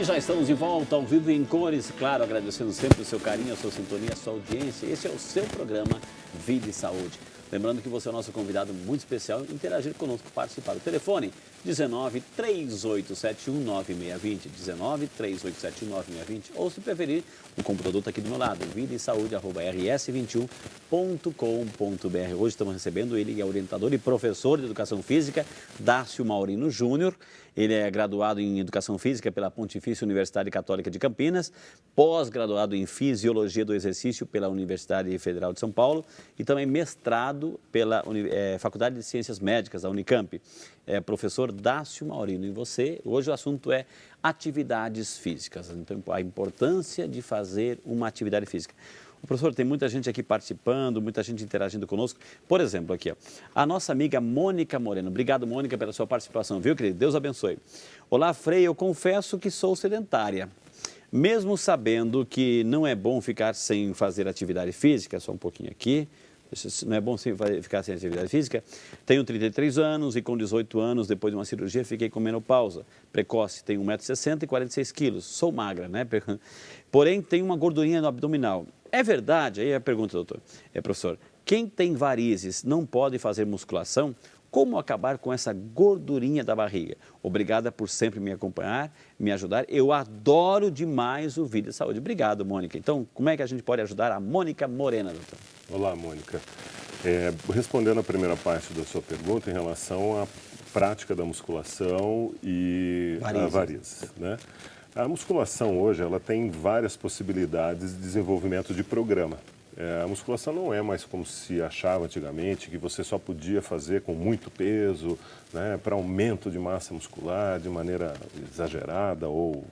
E já estamos de volta ao vivo e em cores, claro, agradecendo sempre o seu carinho, a sua sintonia, a sua audiência. Esse é o seu programa Vida e Saúde. Lembrando que você é o nosso convidado muito especial, interagir conosco, participar. O telefone 19 3871 9620, 19 3871 9620, ou se preferir, o computador está aqui do meu lado, vidaesaude@rs21.com.br. Hoje estamos recebendo ele, que é orientador e professor de Educação Física, Dácio Maurino Júnior. Ele é graduado em Educação Física pela Pontifícia Universidade Católica de Campinas, pós-graduado em Fisiologia do Exercício pela Universidade Federal de São Paulo e também mestrado pela Faculdade de Ciências Médicas da Unicamp. É professor Dácio Maurino. E você, hoje o assunto é atividades físicas, então a importância de fazer uma atividade física. O professor, tem muita gente aqui participando, muita gente interagindo conosco. Por exemplo, aqui, ó, a nossa amiga Mônica Moreno. Obrigado, Mônica, pela sua participação, viu, querido? Deus abençoe. Olá, Frei, eu confesso que sou sedentária. Mesmo sabendo que não é bom ficar sem fazer atividade física, só um pouquinho aqui, não é bom ficar sem atividade física, tenho 33 anos e com 18 anos, depois de uma cirurgia, fiquei com menopausa precoce, tenho 1,60 m e 46 quilos, sou magra, né? Porém, tenho uma gordurinha no abdominal. É verdade? Aí a pergunta, doutor, professor, quem tem varizes não pode fazer musculação? Como acabar com essa gordurinha da barriga? Obrigada por sempre me acompanhar, me ajudar. Eu adoro demais o Vida e Saúde. Obrigado, Mônica. Então, como é que a gente pode ajudar a Mônica Morena, doutor? Olá, Mônica. Respondendo a primeira parte da sua pergunta em relação à prática da musculação e a varizes, né? A musculação hoje ela tem várias possibilidades de desenvolvimento de programa. A musculação não é mais como se achava antigamente, que você só podia fazer com muito peso, né, para aumento de massa muscular de maneira exagerada ou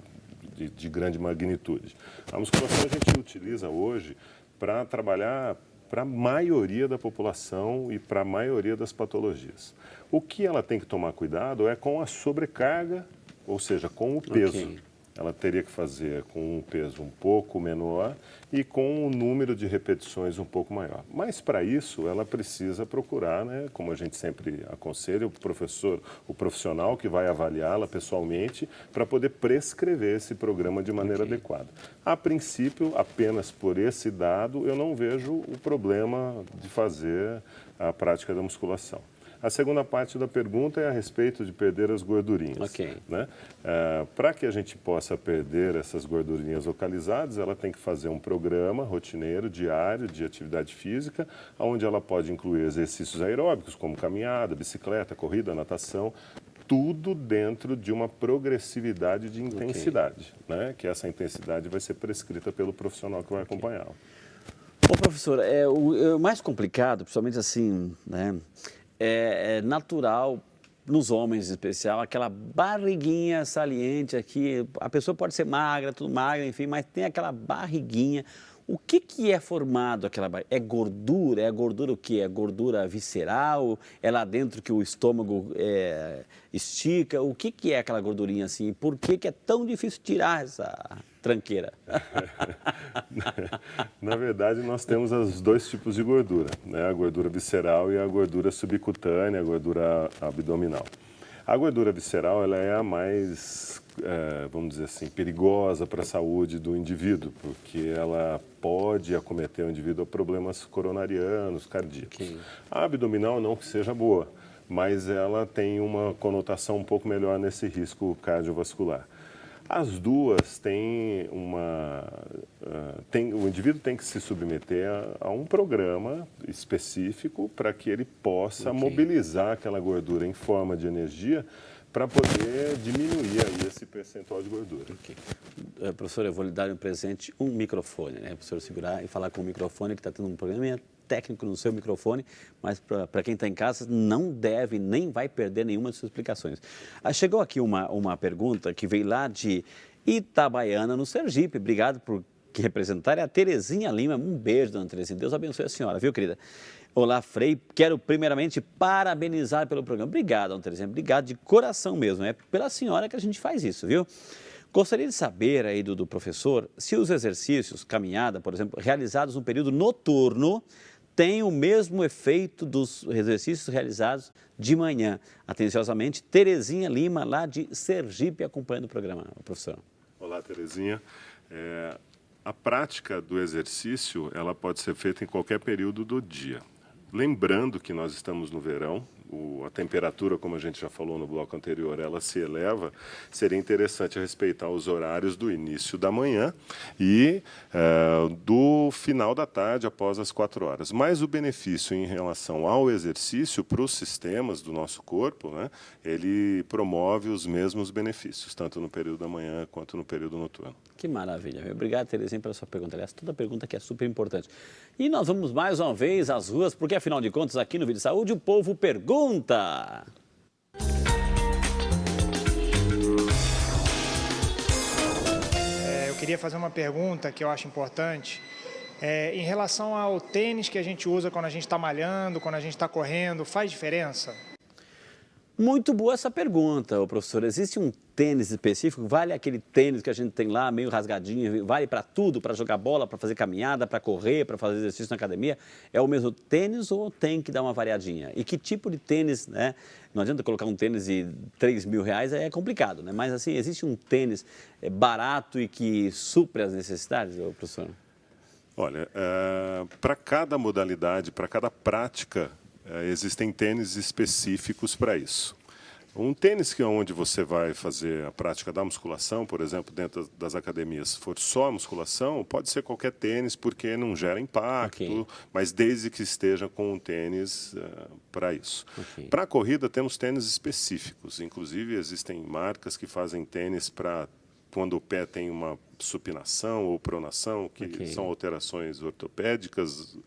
de grande magnitude. A musculação a gente utiliza hoje para trabalhar para a maioria da população e para a maioria das patologias. O que ela tem que tomar cuidado é com a sobrecarga, ou seja, com o peso. Okay. Ela teria que fazer com um peso um pouco menor e com um número de repetições um pouco maior. Mas para isso ela precisa procurar, né, como a gente sempre aconselha, o profissional que vai avaliá-la pessoalmente para poder prescrever esse programa de maneira adequada. A princípio, apenas por esse dado, eu não vejo o problema de fazer a prática da musculação. A segunda parte da pergunta é a respeito de perder as gordurinhas. Okay. Né? Para que a gente possa perder essas gordurinhas localizadas, ela tem que fazer um programa rotineiro, diário, de atividade física, onde ela pode incluir exercícios aeróbicos, como caminhada, bicicleta, corrida, natação, tudo dentro de uma progressividade de intensidade, né? Que essa intensidade vai ser prescrita pelo profissional que vai acompanhá-la. Ô, professor, o mais complicado, principalmente assim, né? É natural, nos homens em especial, aquela barriguinha saliente aqui. A pessoa pode ser magra, tudo magra, enfim, mas tem aquela barriguinha. O que é formado aquela barriga? É gordura? É gordura o quê? É gordura visceral? É lá dentro que o estômago estica? O que é aquela gordurinha assim? Por que é tão difícil tirar essa tranqueira? Na verdade, nós temos os dois tipos de gordura, né? A gordura visceral e a gordura subcutânea, a gordura abdominal. A gordura visceral ela é a mais, vamos dizer assim, perigosa para a saúde do indivíduo, porque ela pode acometer o indivíduo a problemas coronarianos, cardíacos. Okay. A abdominal não que seja boa, mas ela tem uma conotação um pouco melhor nesse risco cardiovascular. As duas têm o indivíduo tem que se submeter a um programa específico para que ele possa mobilizar aquela gordura em forma de energia para poder diminuir aí esse percentual de gordura. Okay. Professor, eu vou lhe dar um presente, um microfone, né? Para o senhor segurar e falar com o microfone que está tendo um problema técnico no seu microfone, mas para quem está em casa não deve, nem vai perder nenhuma de suas explicações. Chegou aqui uma pergunta que veio lá de Itabaiana, no Sergipe. Obrigado por representar. É a Terezinha Lima. Um beijo, dona Terezinha. Deus abençoe a senhora, viu, querida? Olá, Frei. Quero primeiramente parabenizar pelo programa. Obrigado, dona Terezinha. Obrigado de coração mesmo. É pela senhora que a gente faz isso, viu? Gostaria de saber aí do professor se os exercícios, caminhada, por exemplo, realizados no período noturno, tem o mesmo efeito dos exercícios realizados de manhã. Atenciosamente, Terezinha Lima, lá de Sergipe, acompanhando o programa, professor. Olá, Olá, Terezinha. A prática do exercício, ela pode ser feita em qualquer período do dia. Lembrando que nós estamos no verão, a temperatura, como a gente já falou no bloco anterior, ela se eleva, seria interessante respeitar os horários do início da manhã e do final da tarde, após as 4 horas. Mas o benefício em relação ao exercício para os sistemas do nosso corpo, né, ele promove os mesmos benefícios, tanto no período da manhã quanto no período noturno. Que maravilha. Obrigado, Terezinha, pela sua pergunta. Aliás, toda pergunta que é super importante. E nós vamos mais uma vez às ruas, porque afinal de contas, aqui no Vídeo Saúde, o povo pergunta. Eu queria fazer uma pergunta que eu acho importante. Em relação ao tênis que a gente usa quando a gente está malhando, quando a gente está correndo, faz diferença? Muito boa essa pergunta, professor. Existe um tênis específico? Vale aquele tênis que a gente tem lá, meio rasgadinho, vale para tudo, para jogar bola, para fazer caminhada, para correr, para fazer exercício na academia? É o mesmo tênis ou tem que dar uma variadinha? E que tipo de tênis, né? Não adianta colocar um tênis de R$3.000, é complicado, né? Mas assim, existe um tênis barato e que supre as necessidades, professor? Olha, para cada modalidade, para cada prática, existem tênis específicos para isso. Um tênis que é onde você vai fazer a prática da musculação, por exemplo, dentro das academias, for só a musculação, pode ser qualquer tênis, porque não gera impacto, mas desde que esteja com um tênis para isso. Para a corrida, temos tênis específicos. Inclusive, existem marcas que fazem tênis para quando o pé tem uma supinação ou pronação, que são alterações ortopédicas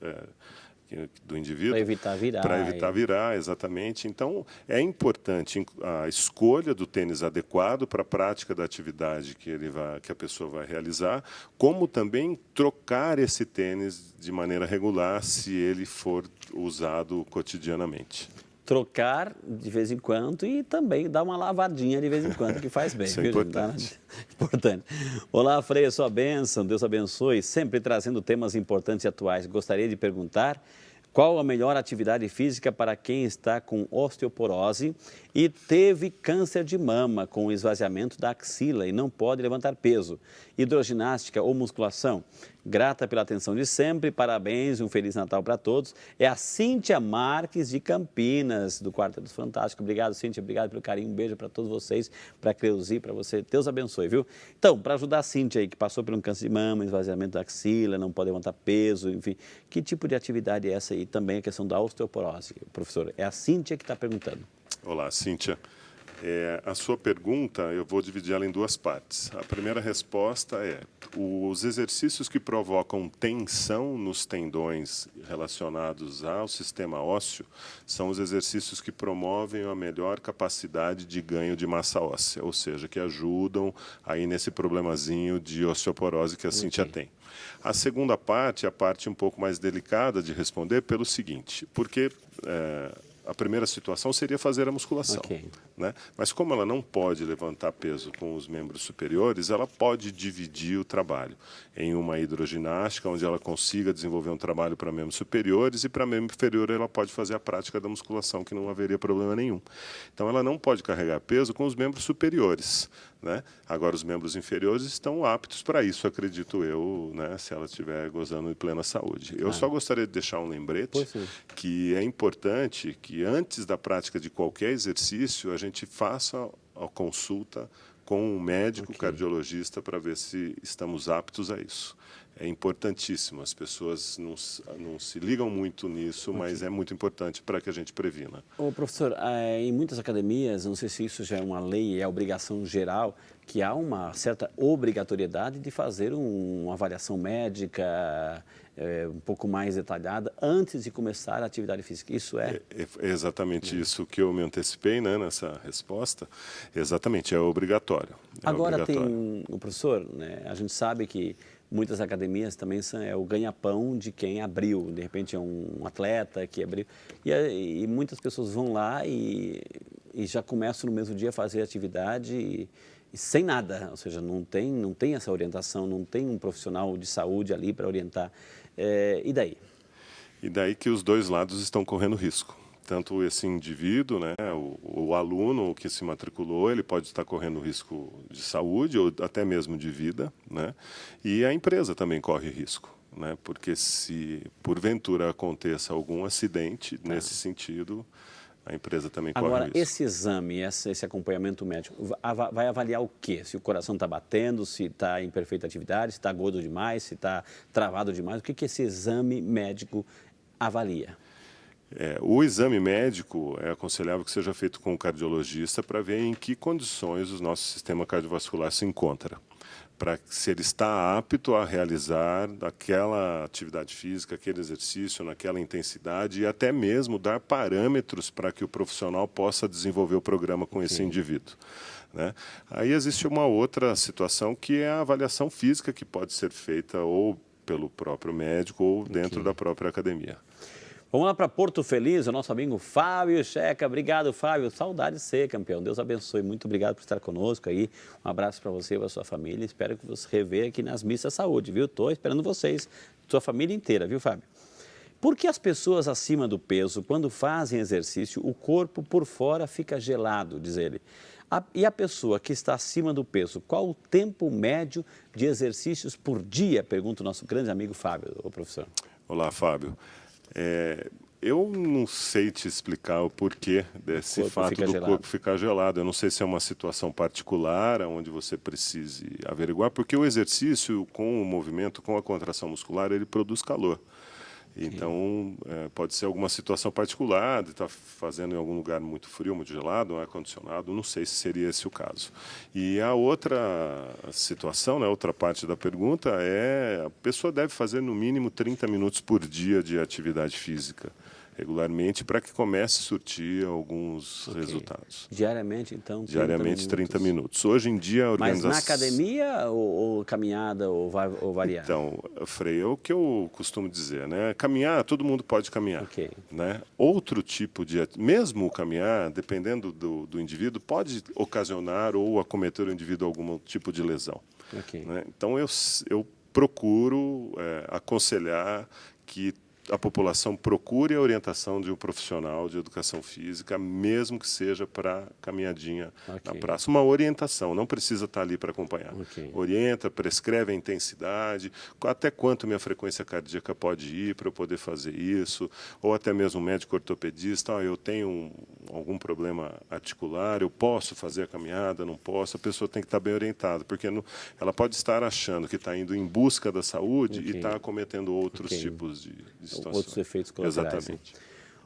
do indivíduo. Para evitar virar. Para evitar virar, exatamente. Então, é importante a escolha do tênis adequado para a prática da atividade que a pessoa vai realizar, como também trocar esse tênis de maneira regular se ele for usado cotidianamente. Trocar de vez em quando e também dar uma lavadinha de vez em quando, que faz bem. Isso é importante. Importante. Olá, Frei, sua bênção, Deus abençoe, sempre trazendo temas importantes e atuais. Gostaria de perguntar qual a melhor atividade física para quem está com osteoporose e teve câncer de mama com esvaziamento da axila e não pode levantar peso. Hidroginástica ou musculação? Grata pela atenção de sempre, parabéns, um Feliz Natal para todos. É a Cíntia Marques de Campinas, do Quarteto Fantástico. Obrigado, Cíntia, obrigado pelo carinho, um beijo para todos vocês, para a Creuzi, para você. Deus abençoe, viu? Então, para ajudar a Cíntia aí, que passou por um câncer de mama, esvaziamento da axila, não pode levantar peso, enfim, que tipo de atividade é essa aí? Também a questão da osteoporose, professor. É a Cíntia que está perguntando. Olá, Cíntia. A sua pergunta, eu vou dividir ela em 2 partes. A primeira resposta é: os exercícios que provocam tensão nos tendões relacionados ao sistema ósseo são os exercícios que promovem a melhor capacidade de ganho de massa óssea, ou seja, que ajudam aí nesse problemazinho de osteoporose que a Cíntia tem. A segunda parte é a parte um pouco mais delicada de responder pelo seguinte, porque a primeira situação seria fazer a musculação, né? Mas como ela não pode levantar peso com os membros superiores, ela pode dividir o trabalho em uma hidroginástica, onde ela consiga desenvolver um trabalho para membros superiores, e para membro inferior ela pode fazer a prática da musculação, que não haveria problema nenhum. Então ela não pode carregar peso com os membros superiores, né? Agora, os membros inferiores estão aptos para isso, acredito eu, né? Se ela estiver gozando de plena saúde. Eu só gostaria de deixar um lembrete que é importante que antes da prática de qualquer exercício, a gente faça a consulta com um médico cardiologista para ver se estamos aptos a isso. É importantíssimo, as pessoas não se ligam muito nisso, mas é muito importante para que a gente previna. Ô, professor, em muitas academias, não sei se isso já é uma lei, é obrigação geral, que há uma certa obrigatoriedade de fazer uma avaliação médica um pouco mais detalhada antes de começar a atividade física. Isso é exatamente isso que eu me antecipei, né, nessa resposta. Exatamente, é obrigatório. Agora tem o professor, né, a gente sabe que muitas academias também são o ganha-pão de quem abriu. De repente é um atleta que abriu. E muitas pessoas vão lá e já começam no mesmo dia a fazer atividade e sem nada. Ou seja, não tem essa orientação, não tem um profissional de saúde ali para orientar. E daí? E daí que os dois lados estão correndo risco. tanto esse indivíduo, né, o aluno que se matriculou, ele pode estar correndo risco de saúde ou até mesmo de vida, né, e a empresa também corre risco, né, porque se porventura aconteça algum acidente nesse sentido, a empresa também corre risco. Agora, esse exame, esse acompanhamento médico, vai avaliar o quê? Se o coração está batendo, se está em perfeita atividade, se está gordo demais, se está travado demais, o que esse exame médico avalia? O exame médico é aconselhável que seja feito com um cardiologista para ver em que condições o nosso sistema cardiovascular se encontra, para se ele está apto a realizar aquela atividade física, aquele exercício, naquela intensidade e até mesmo dar parâmetros para que o profissional possa desenvolver o programa com esse indivíduo, né? Aí existe uma outra situação que é a avaliação física que pode ser feita ou pelo próprio médico ou dentro da própria academia. Vamos lá para Porto Feliz, o nosso amigo Fábio Checa. Obrigado, Fábio. Saudade de ser campeão. Deus abençoe. Muito obrigado por estar conosco aí. Um abraço para você e para a sua família. Espero que você reveja aqui nas Missas Saúde, viu? Estou esperando vocês, sua família inteira, viu, Fábio? Por que as pessoas acima do peso, quando fazem exercício, o corpo por fora fica gelado, diz ele? E a pessoa que está acima do peso, qual o tempo médio de exercícios por dia? Pergunta o nosso grande amigo Fábio, o professor. Olá, Fábio. Eu não sei te explicar o porquê desse fato do corpo ficar gelado. Eu não sei se é uma situação particular onde você precise averiguar, porque o exercício com o movimento, com a contração muscular, ele produz calor. Então, pode ser alguma situação particular, de estar fazendo em algum lugar muito frio, muito gelado, um ar-condicionado, não sei se seria esse o caso. E a outra situação, né, outra parte da pergunta a pessoa deve fazer no mínimo 30 minutos por dia de atividade física, regularmente, para que comece a surtir alguns resultados. Diariamente, então? Diariamente, 30 minutos. Hoje em dia, a organização... Mas na academia ou caminhada ou variar? Então, Frei, é o que eu costumo dizer, né? Caminhar, todo mundo pode caminhar. Né? Outro tipo de... Mesmo o caminhar, dependendo do indivíduo, pode ocasionar ou acometer o indivíduo algum tipo de lesão. Né? Então, eu procuro aconselhar que a população procure a orientação de um profissional de educação física, mesmo que seja para caminhadinha na praça. Uma orientação, não precisa estar ali para acompanhar. Orienta, prescreve a intensidade, até quanto minha frequência cardíaca pode ir para eu poder fazer isso, ou até mesmo um médico ortopedista, eu tenho algum problema articular, eu posso fazer a caminhada, não posso, a pessoa tem que estar bem orientada, porque ela pode estar achando que está indo em busca da saúde e está cometendo outros tipos de situações. Outros efeitos colaterais. Exatamente.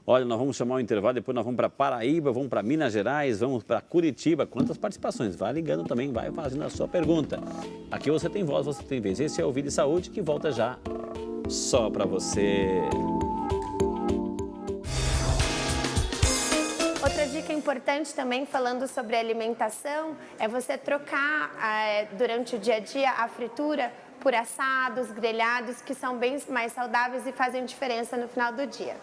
Olha, nós vamos chamar o intervalo, depois nós vamos para Paraíba, vamos para Minas Gerais, vamos para Curitiba. Quantas participações? Vai ligando também, vai fazendo a sua pergunta. Aqui você tem voz, você tem vez. Esse é o Vida e Saúde, que volta já só para você. Outra dica importante também, falando sobre alimentação, é você trocar durante o dia a dia a fritura por assados, grelhados, que são bem mais saudáveis e fazem diferença no final do dia.